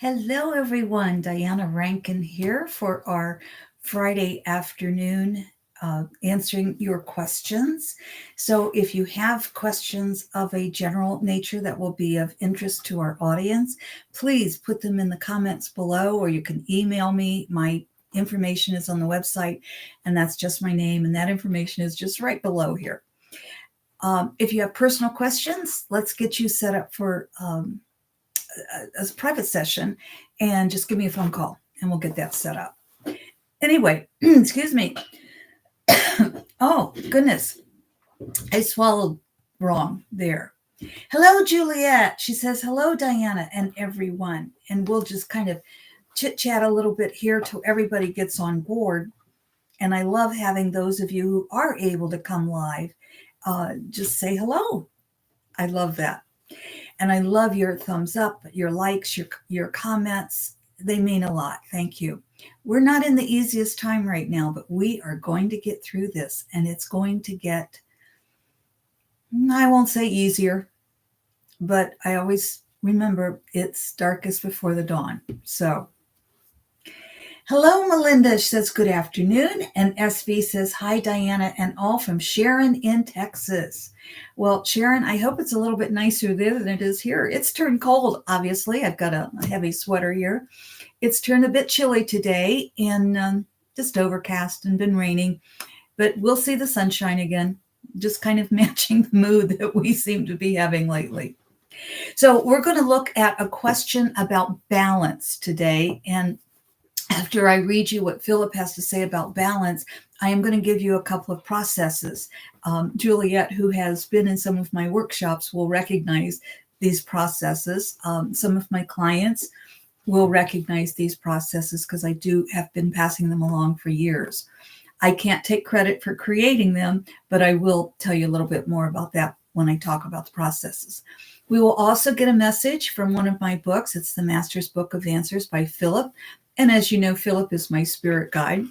Hello, everyone. Diana Rankin here for our Friday afternoon answering your questions. So, if you have questions of a general nature that will be of interest to our audience, please put them in the comments below, or you can email me. My information is on the website, and that's just my name, and that information is just right below here. If you have personal questions, let's get you set up for a private session and just give me a phone call and we'll get that set up. Anyway, excuse me. Oh, goodness. I swallowed wrong there. Hello, Juliet. She says, hello, Diana and everyone. And we'll just kind of chit chat a little bit here till everybody gets on board. And I love having those of you who are able to come live just say hello. I love that. And I love your thumbs up, your likes, your comments. They mean a lot. Thank you. We're not in the easiest time right now, but we are going to get through this, and it's going to get, I won't say easier, but I always remember it's darkest before the dawn. So hello, Melinda. She says, good afternoon. And SV says, hi, Diana, and all from Sharon in Texas. Well, Sharon, I hope it's a little bit nicer there than it is here. It's turned cold, obviously. I've got a heavy sweater here. It's turned a bit chilly today and just overcast and been raining. But we'll see the sunshine again, just kind of matching the mood that we seem to be having lately. So we're going to look at a question about balance today. And after I read you what Phillip has to say about balance, I am going to give you a couple of processes. Juliet, who has been in some of my workshops, will recognize these processes. Some of my clients will recognize these processes because I have been passing them along for years. I can't take credit for creating them, but I will tell you a little bit more about that when I talk about the processes. We will also get a message from one of my books. It's the Master's Book of Answers by Phillip. And as you know, Phillip is my spirit guide.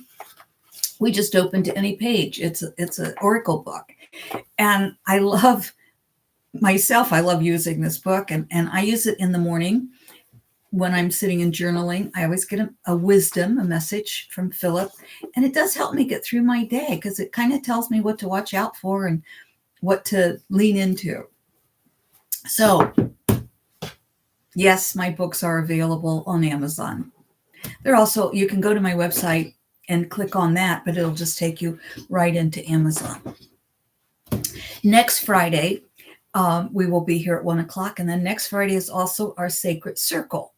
We just open to any page. It's an oracle book. And I love using this book. And I use it in the morning when I'm sitting and journaling. I always get a wisdom, a message from Phillip. And it does help me get through my day because it kind of tells me what to watch out for and what to lean into. So, yes, my books are available on Amazon. They're also, you can go to my website and click on that, but it'll just take you right into Amazon. Next Friday, we will be here at 1:00. And then next Friday is also our Sacred Circle.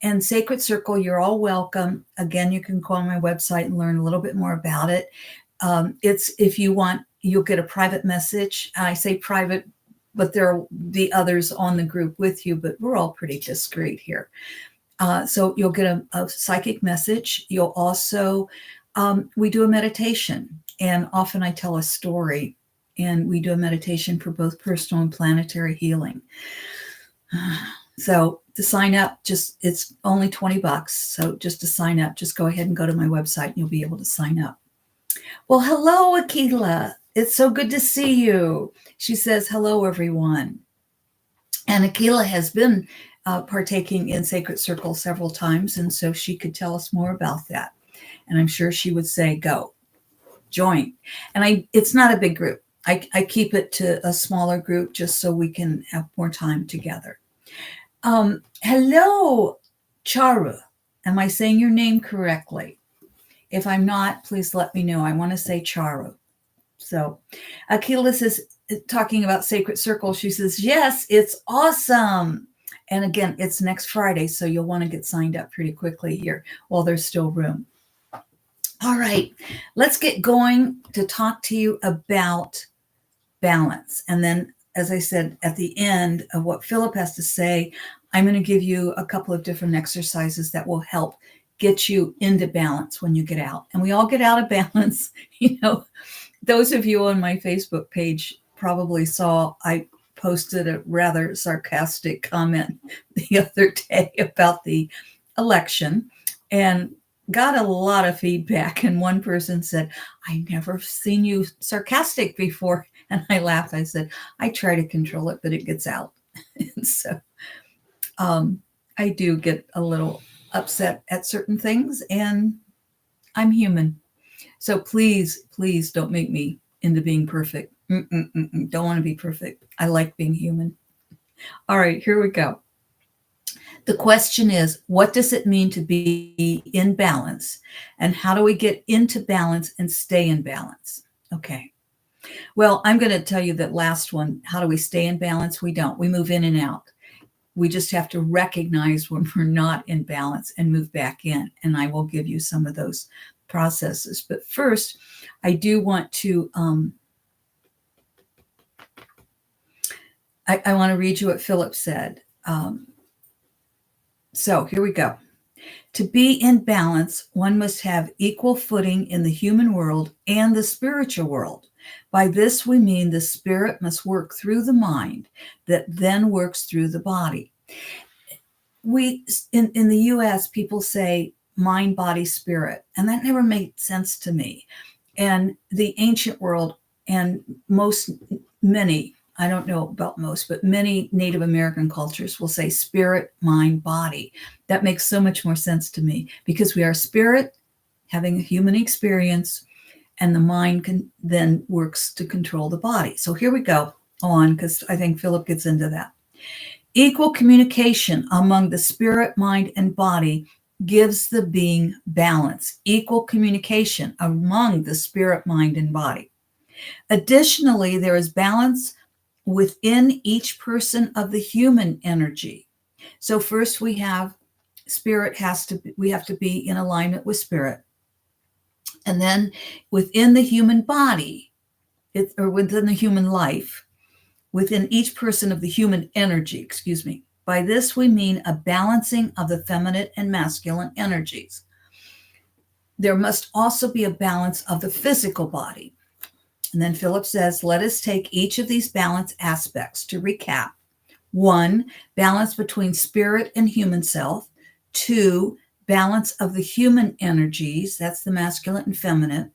And Sacred Circle, you're all welcome. Again, you can go on my website and learn a little bit more about it. It's, if you want, you'll get a private message. I say private, but there will be others on the group with you, but we're all pretty discreet here. So you'll get a psychic message. You'll also, we do a meditation, and often I tell a story, and we do a meditation for both personal and planetary healing. So to sign up, it's only $20. So just to sign up, just go ahead and go to my website and you'll be able to sign up. Well, hello, Akila. It's so good to see you. She says, hello, everyone. And Akila has been partaking in Sacred Circle several times, and so she could tell us more about that. And I'm sure she would say, go, join. And it's not a big group. I keep it to a smaller group just so we can have more time together. Hello, Charu. Am I saying your name correctly? If I'm not, please let me know. I want to say Charu. So Akila is talking about Sacred Circle. She says, yes, it's awesome. And again, it's next Friday, so you'll want to get signed up pretty quickly here while there's still room. All right, let's get going to talk to you about balance. And then, as I said, at the end of what Phillip has to say, I'm going to give you a couple of different exercises that will help get you into balance when you get out. And we all get out of balance. You know, those of you on my Facebook page probably saw I posted a rather sarcastic comment the other day about the election and got a lot of feedback. And one person said, I never seen you sarcastic before. And I laughed. I said, I try to control it, but it gets out. And so I do get a little upset at certain things, and I'm human. So please, please don't make me into being perfect. Don't want to be perfect. I like being human. All right, here we go. The question is, what does it mean to be in balance? And how do we get into balance and stay in balance? Okay. Well, I'm going to tell you that last one. How do we stay in balance? We don't. We move in and out. We just have to recognize when we're not in balance and move back in. And I will give you some of those processes. But first, I do want to I want to read you what Phillip said. So here we go. To be in balance, one must have equal footing in the human world and the spiritual world. By this, we mean the spirit must work through the mind that then works through the body. We in the US, people say mind, body, spirit, and that never made sense to me. And the ancient world and many, I don't know about most, but many Native American cultures will say spirit, mind, body. That makes so much more sense to me because we are spirit having a human experience, and the mind can then works to control the body. So here we go on, because I think Philip gets into that. Equal communication among the spirit, mind, and body gives the being balance. Equal communication among the spirit, mind, and body. Additionally, there is balance within each person of the human energy. So first we have we have to be in alignment with spirit. And then within the human body, or within the human life, within each person of the human energy, excuse me. By this, we mean a balancing of the feminine and masculine energies. There must also be a balance of the physical body. And then Philip says, let us take each of these balance aspects to recap. 1, balance between spirit and human self. 2, balance of the human energies. That's the masculine and feminine.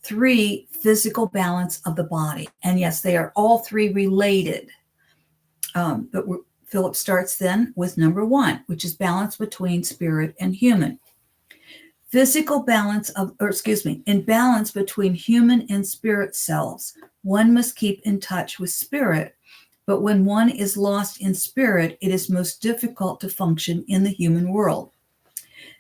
3, physical balance of the body. And yes, they are all three related. But Philip starts then with number 1, which is balance between spirit and human. Physical balance in balance between human and spirit selves, one must keep in touch with spirit, but when one is lost in spirit, it is most difficult to function in the human world.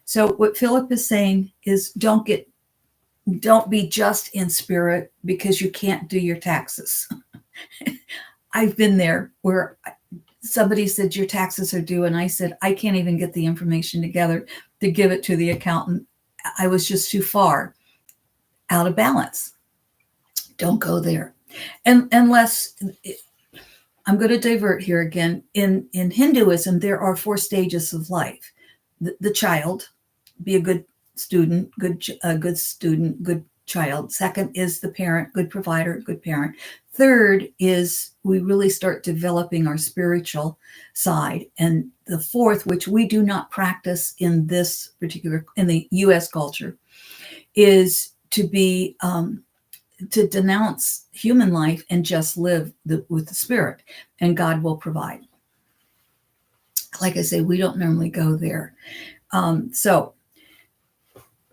So what Philip is saying is don't be just in spirit because you can't do your taxes. I've been there where somebody said your taxes are due, and I said I can't even get the information together to give it to the accountant. I was just too far out of balance. Don't go there. And unless I'm going to divert here again. In Hinduism, there are 4 stages of life. The child, be a good student, good child. Second is the parent, good provider, good parent. Third is we really start developing our spiritual side. And the fourth, which we do not practice in the US culture, is to be to denounce human life and just live with the spirit, and God will provide. Like I say, we don't normally go there. So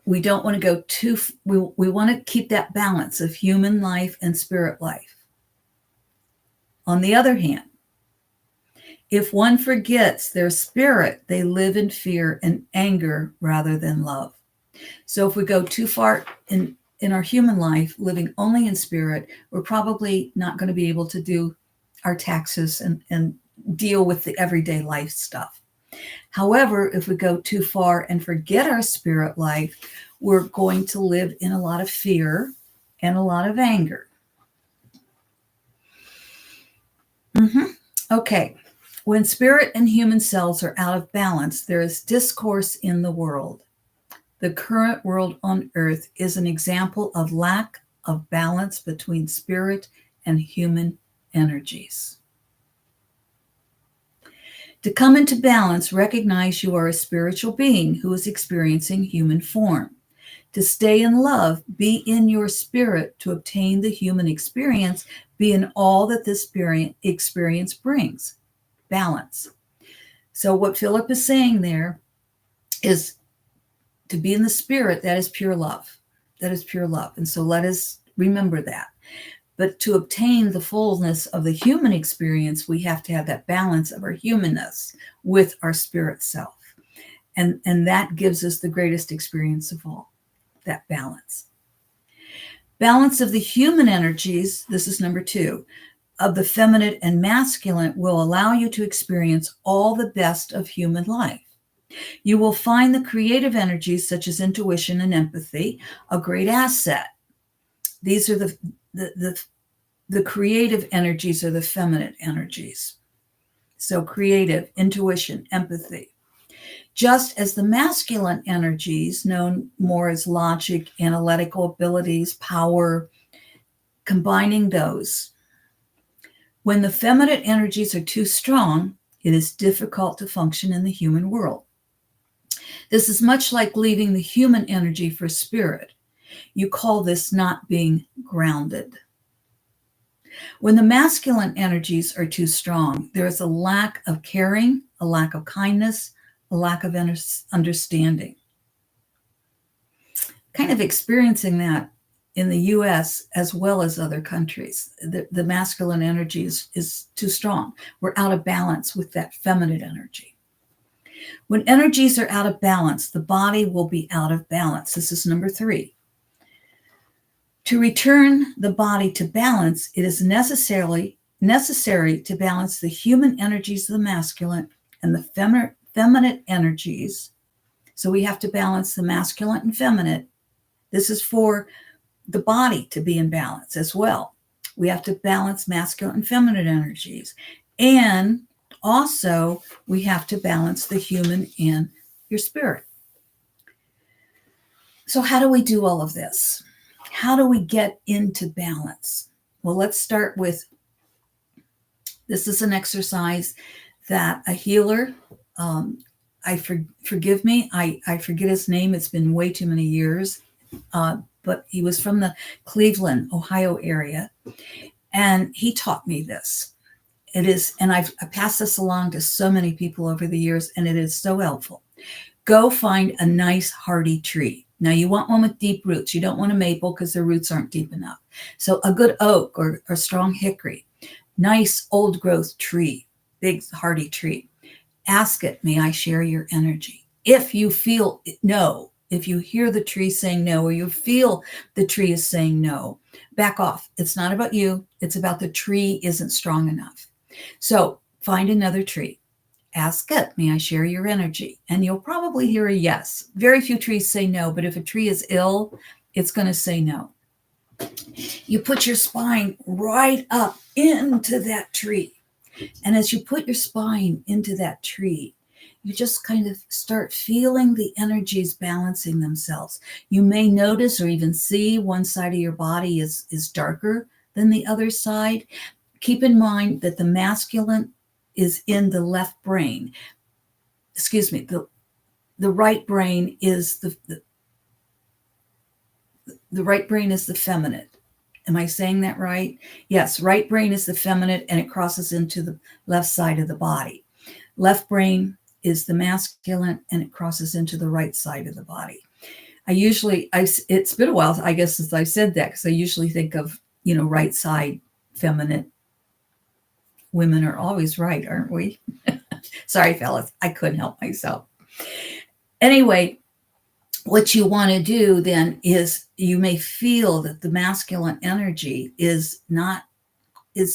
we don't want to go we want to keep that balance of human life and spirit life. On the other hand, if one forgets their spirit, they live in fear and anger rather than love. So if we go too far in our human life, living only in spirit, we're probably not going to be able to do our taxes and deal with the everyday life stuff. However, if we go too far and forget our spirit life, we're going to live in a lot of fear and a lot of anger. Okay. When spirit and human cells are out of balance, there is discourse in the world. The current world on earth is an example of lack of balance between spirit and human energies. To come into balance, recognize you are a spiritual being who is experiencing human form. To stay in love, be in your spirit. To obtain the human experience, be in all that this experience brings. Balance. So what Philip is saying there is to be in the spirit, that is pure love. That is pure love. And so let us remember that. But to obtain the fullness of the human experience, we have to have that balance of our humanness with our spirit self. And that gives us the greatest experience of all, that balance. Balance of the human energies, this is number 2, of the feminine and masculine will allow you to experience all the best of human life. You will find the creative energies such as intuition and empathy a great asset. These are the creative energies are the feminine energies. So creative, intuition, empathy. Just as the masculine energies, known more as logic, analytical abilities, power, combining those. When the feminine energies are too strong, it is difficult to function in the human world. This is much like leaving the human energy for spirit. You call this not being grounded. When the masculine energies are too strong, there is a lack of caring, a lack of kindness, a lack of understanding. Kind of experiencing that in the US as well as other countries. The masculine energy is too strong. We're out of balance with that feminine energy. When energies are out of balance, the body will be out of balance. This is number 3. To return the body to balance, it is necessary to balance the human energies of the masculine and the feminine energies. So we have to balance the masculine and feminine. This is for the body to be in balance as well. We have to balance masculine and feminine energies. And also, we have to balance the human and your spirit. So how do we do all of this? How do we get into balance? Well, let's start with, this is an exercise that a healer, forgive me, I forget his name. It's been way too many years. But he was from the Cleveland, Ohio area. And he taught me this. It is, and I've passed this along to so many people over the years, and it is so helpful. Go find a nice hardy tree. Now you want one with deep roots. You don't want a maple because their roots aren't deep enough. So a good oak or strong hickory, nice old growth tree, big hardy tree. Ask it, may I share your energy? If you feel no, if you hear the tree saying no, or you feel the tree is saying no, back off. It's not about you. It's about the tree isn't strong enough. So find another tree. Ask it, may I share your energy? And you'll probably hear a yes. Very few trees say no, but if a tree is ill, it's going to say no. You put your spine right up into that tree. And as you put your spine into that tree, you just kind of start feeling the energies balancing themselves. You may notice or even see one side of your body is darker than the other side. Keep in mind that the masculine is in the left brain. Excuse me, the right brain is the right brain is the feminine. Am I saying that right? Yes, right brain is the feminine and it crosses into the left side of the body. Left brain is the masculine and it crosses into the right side of the body. It's been a while, I guess, since I said that, because I usually think of, right side feminine. Women are always right, aren't we? Sorry, fellas, I couldn't help myself. Anyway, what you want to do then is you may feel that the masculine energy is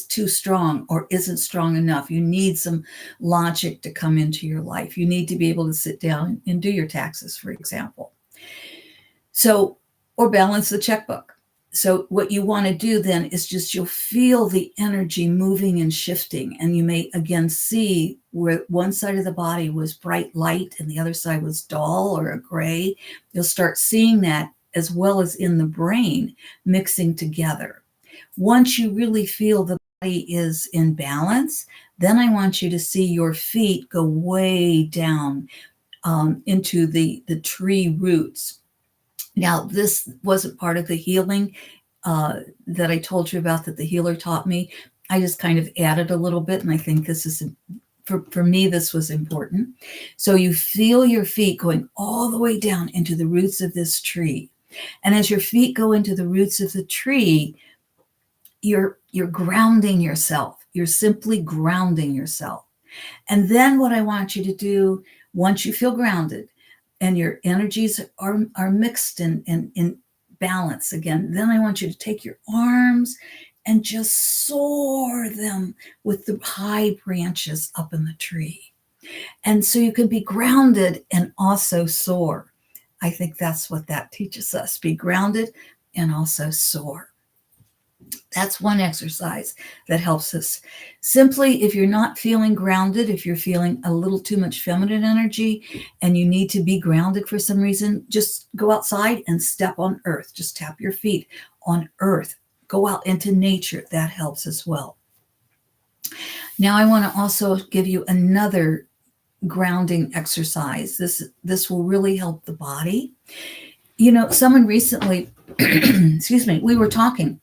too strong or isn't strong enough. You need some logic to come into your life. You need to be able to sit down and do your taxes, for example. So, or balance the checkbook. So what you want to do then is you'll feel the energy moving and shifting. And you may again see where one side of the body was bright light and the other side was dull or a gray. You'll start seeing that as well as in the brain mixing together. Once you really feel the body is in balance, then I want you to see your feet go way down into the tree roots. Now, this wasn't part of the healing that I told you about that the healer taught me. I just kind of added a little bit, and I think this is for me, this was important. So you feel your feet going all the way down into the roots of this tree. And as your feet go into the roots of the tree, you're grounding yourself. You're simply grounding yourself. And then what I want you to do, once you feel grounded and your energies are mixed and in balance again, then I want you to take your arms and just soar them with the high branches up in the tree. And so you can be grounded and also soar. I think that's what that teaches us. Be grounded and also soar. That's one exercise that helps us. Simply, if you're not feeling grounded, if you're feeling a little too much feminine energy and you need to be grounded for some reason, just go outside and step on earth. Just tap your feet on earth. Go out into nature. That helps as well. Now, I want to also give you another grounding exercise. This will really help the body. You know, someone recently, excuse me, we were talking.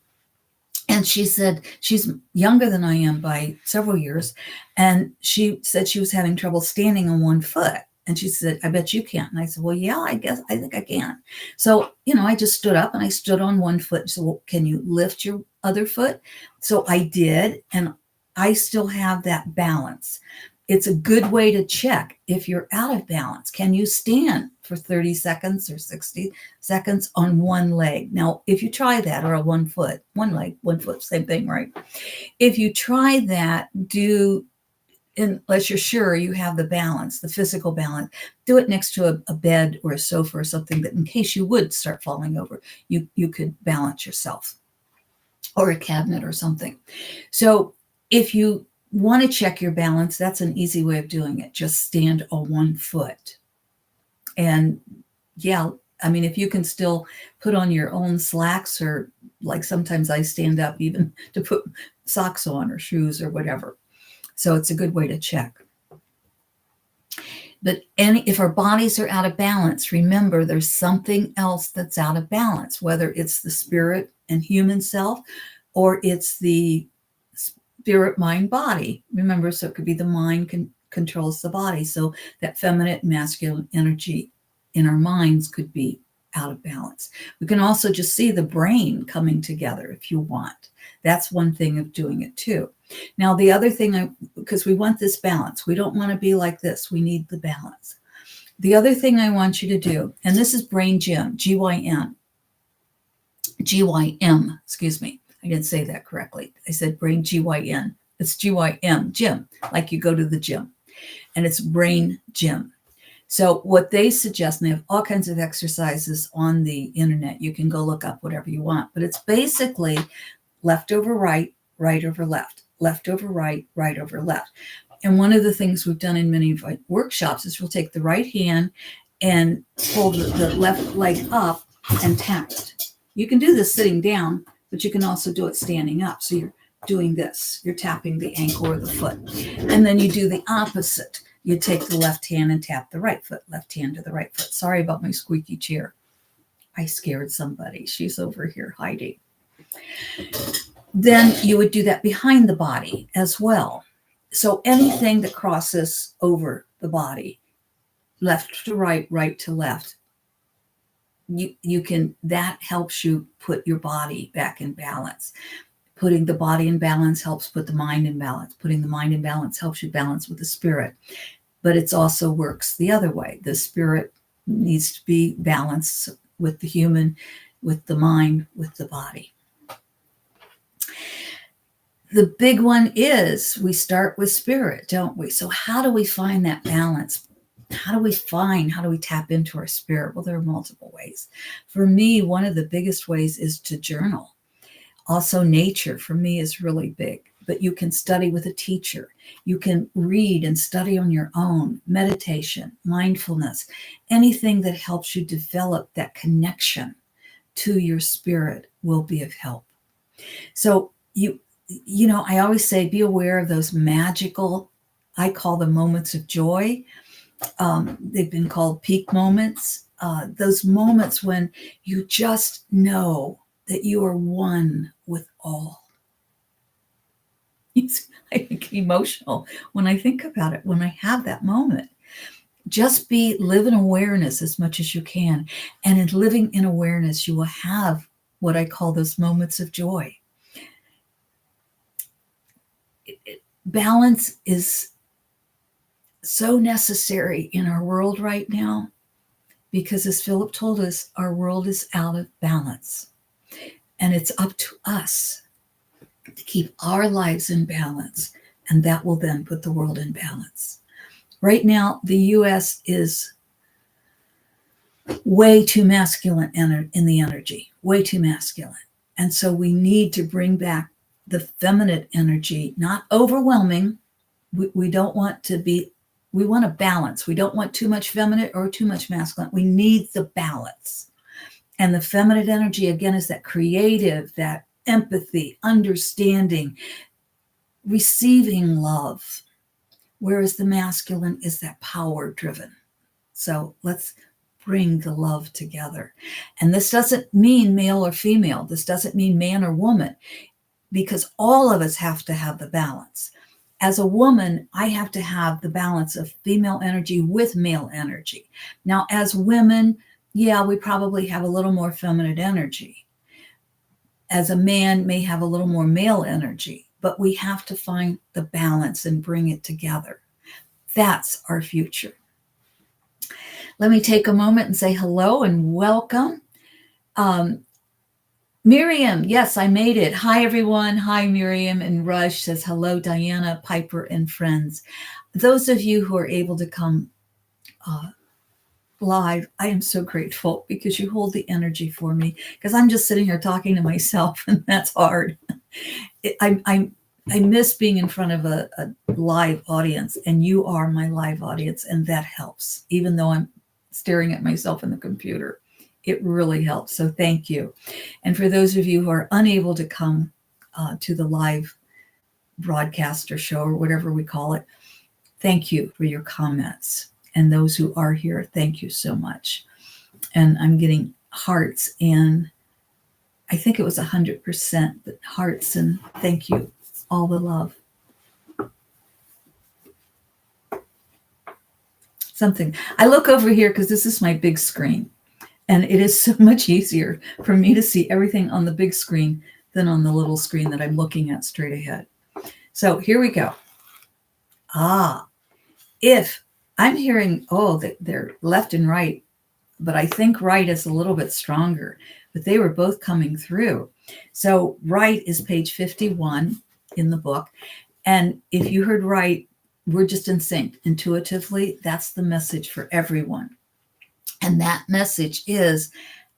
And she said she's younger than I am by several years. And she said she was having trouble standing on one foot. And she said, I bet you can. And I said, well, yeah, I think I can. So, I just stood up and I stood on one foot. So, well, can you lift your other foot? So I did. And I still have that balance. It's a good way to check if you're out of balance. Can you stand for 30 seconds or 60 seconds on one leg? Now, if you try that, or a one leg, one foot, same thing, right? If you try that, unless you're sure you have the balance, the physical balance, do it next to a bed or a sofa or something that in case you would start falling over, you could balance yourself, or a cabinet or something. So if you want to check your balance, that's an easy way of doing it. Just stand on one foot. And yeah, I mean, if you can still put on your own slacks, or like sometimes I stand up even to put socks on or shoes or whatever. So it's a good way to check. But if our bodies are out of balance, remember there's something else that's out of balance, whether it's the spirit and human self, or it's the spirit, mind, body. Remember, so it could be the mind controls the body. So that feminine and masculine energy in our minds could be out of balance. We can also just see the brain coming together if you want. That's one thing of doing it too. Now, the other thing, because we want this balance, we don't want to be like this. We need the balance. The other thing I want you to do, and this is brain gym, GYM, excuse me. I didn't say that correctly. I said brain GYN. It's GYM, gym, like you go to the gym. And it's brain gym. So what they suggest, and they have all kinds of exercises on the internet. You can go look up whatever you want. But it's basically left over right, right over left, left over right, right over left. And one of the things we've done in many of our workshops is we'll take the right hand and pull the left leg up and tap it. You can do this sitting down, but you can also do it standing up. So you're doing this. You're tapping the ankle or the foot. And then you do the opposite. You take the left hand and tap the right foot, left hand to the right foot. Sorry about my squeaky chair. I scared somebody. She's over here hiding. Then you would do that behind the body as well. So anything that crosses over the body, left to right, right to left, you can, that helps you put your body back in balance. Putting the body in balance helps put the mind in balance. Putting the mind in balance helps you balance with the spirit. But it also works the other way. The spirit needs to be balanced with the human, with the mind, with the body. The big one is we start with spirit, don't we? So how do we find that balance? How do we tap into our spirit? Well, there are multiple ways. For me, one of the biggest ways is to journal. Also, nature for me is really big, but you can study with a teacher. You can read and study on your own, meditation, mindfulness, anything that helps you develop that connection to your spirit will be of help. So I always say, be aware of those magical, I call them moments of joy. They've been called peak moments. Those moments when you just know that you are one with all. I get emotional when I think about it, when I have that moment. Just live in awareness as much as you can. And in living in awareness, you will have what I call those moments of joy. Balance is so necessary in our world right now because, as Philip told us, our world is out of balance. And it's up to us to keep our lives in balance, and that will then put the world in balance. Right now, the US is way too masculine in the energy, way too masculine. And so we need to bring back the feminine energy, not overwhelming. We don't want to be, we want a balance. We don't want too much feminine or too much masculine. We need the balance. And the feminine energy, again, is that creative, that empathy, understanding, receiving love, whereas the masculine is that power driven. So let's bring the love together. And this doesn't mean male or female. This doesn't mean man or woman, because all of us have to have the balance. As a woman, I have to have the balance of female energy with male energy. Now, as women, yeah, we probably have a little more feminine energy. As a man may have a little more male energy, but we have to find the balance and bring it together. That's our future. Let me take a moment and say hello and welcome. Miriam, yes, I made it. Hi, everyone. Hi, Miriam. And Rush says hello, Diana, Piper, and friends. Those of you who are able to come live, I am so grateful because you hold the energy for me, because I'm just sitting here talking to myself, and that's hard. I miss being in front of a live audience, and you are my live audience, and that helps, even though I'm staring at myself in the computer. It really helps. So thank you. And for those of you who are unable to come to the live broadcast or show or whatever we call it, thank you for your comments. And those who are here, thank you so much. And I'm getting hearts, and I think it was 100%, but hearts, and thank you. All the love. Something. I look over here because this is my big screen. And it is so much easier for me to see everything on the big screen than on the little screen that I'm looking at straight ahead. So here we go. If I'm hearing, that they're left and right, but I think right is a little bit stronger, but they were both coming through. So right is page 51 in the book. And if you heard right, we're just in sync. Intuitively, that's the message for everyone. And that message is: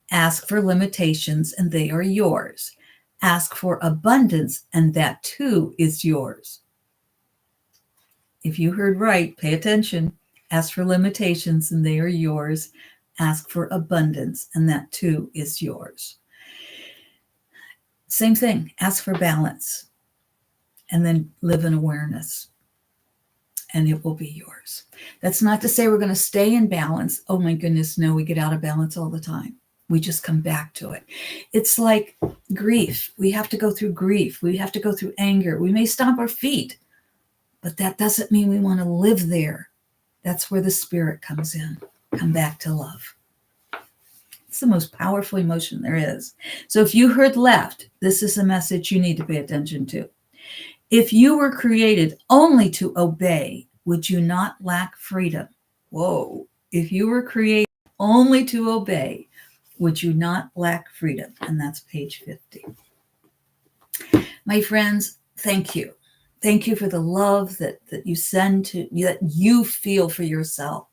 ask for limitations and they are yours. Ask for abundance and that too is yours. If you heard right, pay attention. Ask for limitations and they are yours. Ask for abundance and that too is yours. Same thing, ask for balance and then live in awareness, and it will be yours. That's not to say we're going to stay in balance. Oh my goodness, no, we get out of balance all the time. We just come back to it. It's like grief. We have to go through grief. We have to go through anger. We may stomp our feet, but that doesn't mean we want to live there. That's where the spirit comes in. Come back to love. It's the most powerful emotion there is. So if you heard left, this is a message you need to pay attention to. If you were created only to obey, would you not lack freedom? Whoa. If you were created only to obey, would you not lack freedom? And that's page 50. My friends, thank you. Thank you for the love that you send that you feel for yourself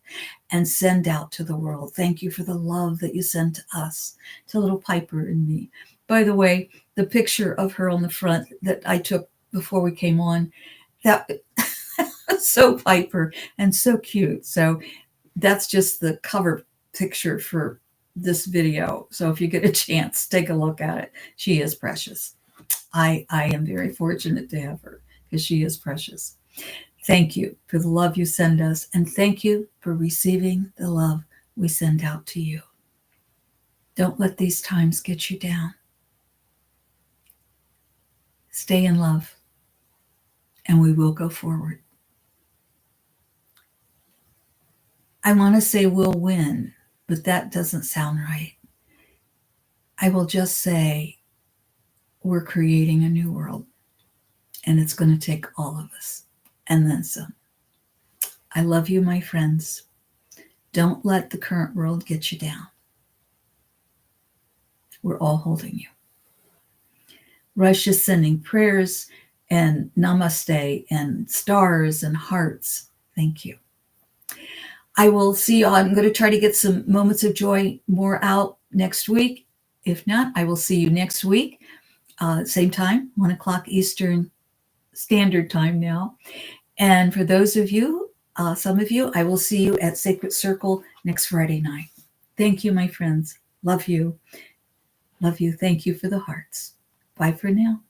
and send out to the world. Thank you for the love that you send to us, to little Piper and me. By the way, the picture of her on the front that I took before we came on, that was so Piper and so cute. So that's just the cover picture for this video. So if you get a chance, take a look at it. She is precious. I am very fortunate to have her because she is precious. Thank you for the love you send us, and thank you for receiving the love we send out to you. Don't let these times get you down. Stay in love. and we will go forward. I want to say we'll win, but that doesn't sound right. I will just say we're creating a new world, and it's going to take all of us, and then some. I love you, my friends. Don't let the current world get you down. We're all holding you. Rush is sending prayers and namaste and stars and hearts. Thank you. I will see you. I'm going to try to get some moments of joy more out next week. If not, I will see you next week, same time, 1 o'clock Eastern Standard Time now. And for those of you, some of you, I will see you at Sacred Circle next Friday night. Thank you, my friends. Love you. Love you. Thank you for the hearts. Bye for now.